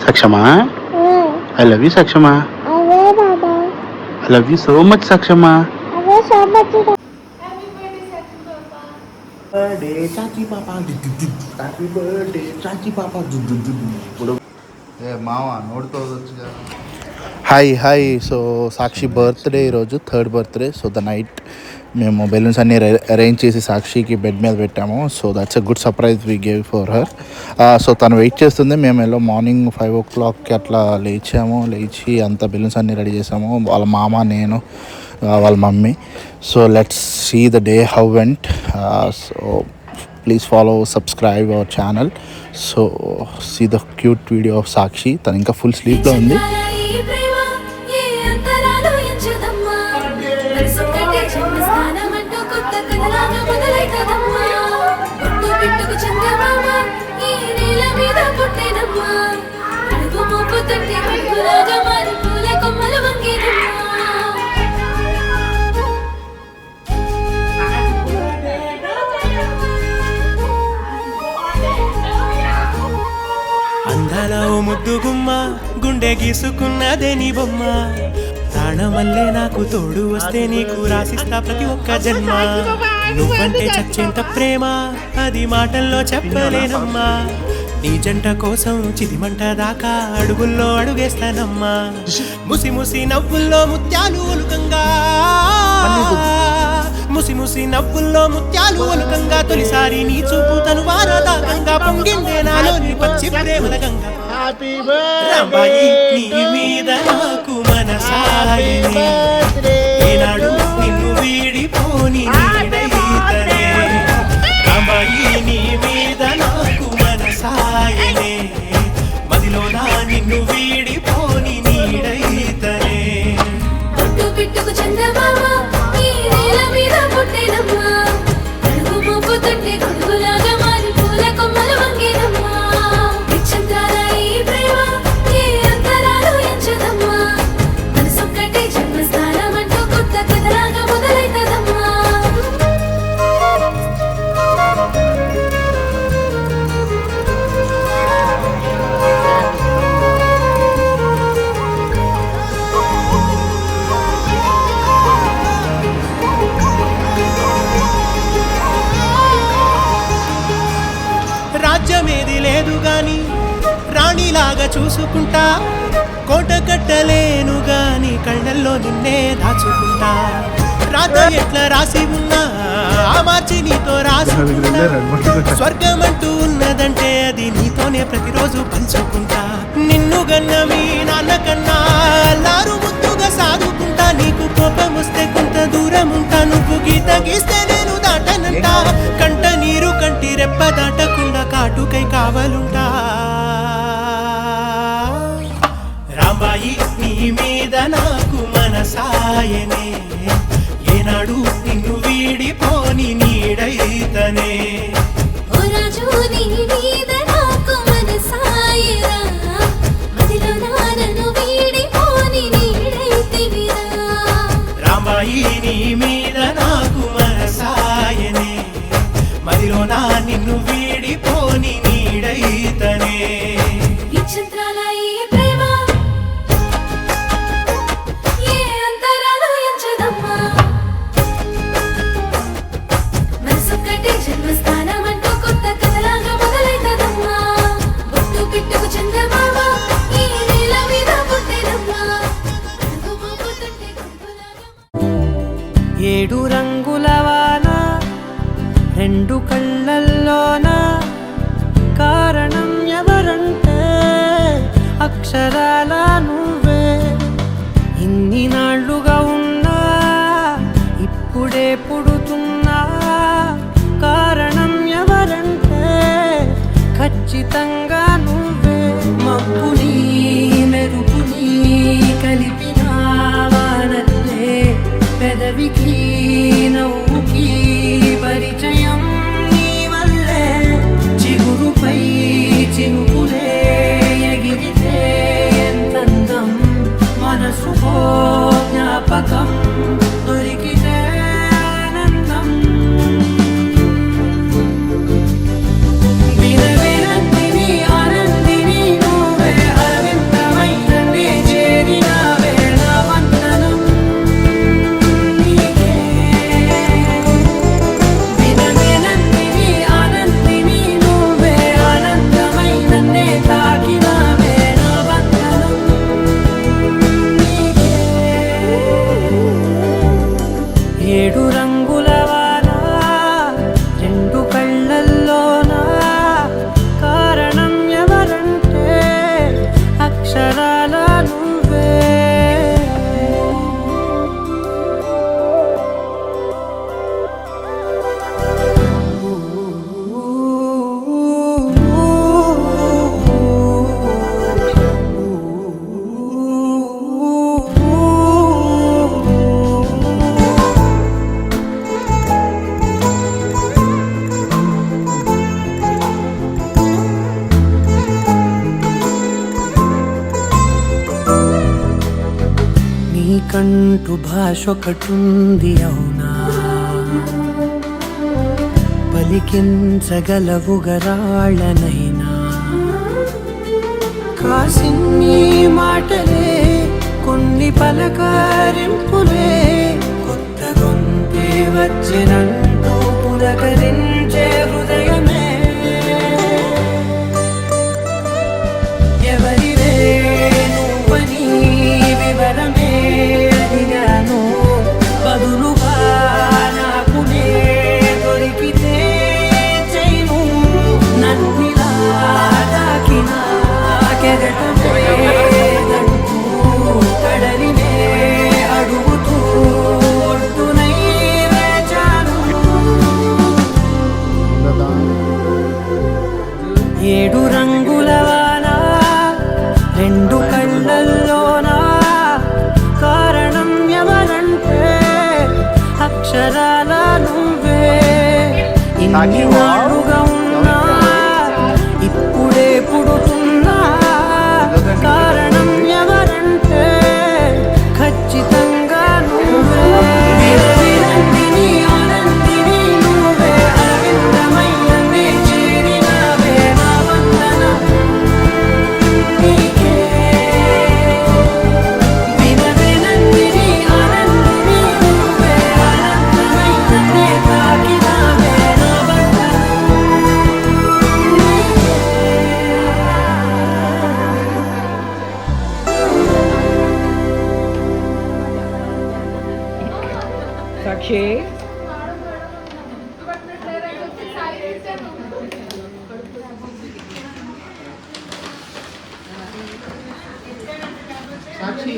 Sakshama, I love you, Sakshama. I love you so much, Sakshama. Birthday, Chachi Papa. Happy birthday, Chachi Papa. మావా నోడుకోవచ్చు. Hi so సాక్షి birthday ఈరోజు, third birthday. So the night మేము balloons అన్నీ arrange చేసి సాక్షికి bed మీద పెట్టాము. So that's a good surprise we gave for her. So తను wait చేస్తుంది. మేము ఎలా మార్నింగ్ 5 o'clockకి అట్లా లేచి అంత బెలూన్స్ అన్నీ రెడీ చేసాము. వాళ్ళ మామ, నేను, వాళ్ళ mummy. So let's see the day how went. So please follow, subscribe our channel. So see the cute video of Sakshi. తను ఇంకా ఫుల్ స్లీప్లో ఉంది. అందాల ఓ ముద్దు గుమ్మ, గుండె గీసుకున్నదే నీ బొమ్మ. ప్రాణమల్లే నాకు తోడు వస్తే నీకు రాసిస్తా ప్రతి ఒక్క జన్మ. నువ్వంటే చచ్చేంత ప్రేమ అది మాటల్లో చెప్పలేనమ్మా. నీ జంట కోసం చిదిమంట దాకా అడుగుల్లో అడుగేస్తానమ్మా. ముసి ముసి నవ్వుల్లో ముత్యాలు ఒలుకంగా, ముసి ముసి నవ్వుల్లో ముత్యాలు ఒలుకంగా. తొలిసారి నీ చూపు తను వారదాకంగా పొంగిందే నాలో నీ పచ్చి ప్రేమల గంగా. రాంబాయి నీ మీద నాకు మనసాయనే, ఏనాడు నిన్ను వీడిపోని నీడైతనే. రాంబాయి నీ మీద నాకు మనసాయనే, మదిలో నా నిన్ను వీడిపోని నీడైతనే. పుట్టు పిట్టుకు చందమామ ఈ నేల మీద పుట్టేనమ్మా. అడుగు మోపు తొట్టి గొడుగులాగా మారి పూల కొమ్మలు వంగేనమ్మా. విచిత్రాల ఈ ప్రేమ ఏ అంతరాలు ఎంచదమ్మా. మనసొక్కటే జన్మస్థానం అంటూ కొత్త కథలాగా మొదలైతదమ్మా. రాజ్యమేది లేదు గాని రాణిలాగా చూసుకుంటా. కోట కట్టలేను గాని కళ్ళల్లో నిన్నే దాచుకుంటా. రాత ఎట్లా రాసి ఉన్నా ఆ మార్చి నీతో రాసుకుంటా. స్వర్గం అంటూ ఉన్నదంటే అది నీతోనే ప్రతిరోజు పంచుకుంటా. నిన్ను గన్న మీ నాన్న కన్నా లారు ముద్దుగా సాదుకుంటా. నీకు కోపం వస్తే కొంత దూరం ఉంటా. నువ్వు గీత గీస్తే నేను దాటనంట. కంట నీరు కంటి రెప్ప దాటకుండా కాటుకై కావలుంటా. రాంబాయి నీ మీద నాకు మనసాయనే, ఏనాడు నిన్ను వీడిపోని నీడైతనే. ఓ రాజు నీ మీద నాకు మనసాయరా, మదిలో నానను వీడిపోని నీడైతివిరా. రాంబాయి నీ మీద నాకు మనసాయనే, మదిలో నా నిన్ను వీడిపోని నీడైతనే. విచిత్రాల ఈ ప్రేమ ఏ అంతరాలు ఎంచదమ్మా. మనసొక్కటే జన్మస్థానం అంటూ కొత్త కథలాగా మొదలైతదమ్మా. పుట్టు పిట్టుకు చందమామ ఈ నేల మీద పుట్టేనమ్మా. అడుగు మోపు తొట్టి గొడుగులాగా. 7 రంగుల వాన రెండు కళ్ళల్లోన, కారణం ఎవరంటే అక్షరాల నువ్వే. ఇన్ని నాళ్ళుగా ఉన్నా ఇప్పుడే పుడుతున్నా, కారణం ఎవరంటే ఖచ్చితంగా నువ్వే. మబ్బుని మెరుపుని కలిపిన వానల్లే, పెదవికి నవ్వుకి పరిచయం నీ వల్లే. చిగురుపై చినుకులే ఎగిరితే ఎంతందం, మనసుకో జ్ఞాపకం దొరికితే ఆనందం. వినవినంటిని నీకంటూ భాష ఒకటుంది అవునా, పలికించగలవు గరాళ్ళనైనా. కాసిన్ని మాటలే కొన్ని పలకరింపులే, కొత్త గొంతే వచ్చినంటూ పులకరించే హృదయమే. ఎవరివే నువ్వని వివరమే అడిగాను, బదులుగా నాకునే దొరికితే చేయను. నన్నిలా తాకిన కెరటమేదంటూ కడలినే అడుగుతూ ఒడ్డునై వేచాను. ఏడు రంగుల వాన రెండు కళ్ళల్లోనా, కారణం ఎవరంటే అక్షరాల నువ్వే. ఇన్ని నాడుగా ఉన్నా ఇప్పుడే పుడుతున్నా, కారణం ఎవరంటే ఖచ్చితంగా నువ్వే. విరవిరందిని ఆనందిని నువ్వే, అరవిందమయ్యనే చేరినావే. నా వందనం నీకే. విరవిరందిని ఆనందిని నువ్వే, అనంతమయ్యనే తాకినావే. నా వందనం నీకే. సాక్షి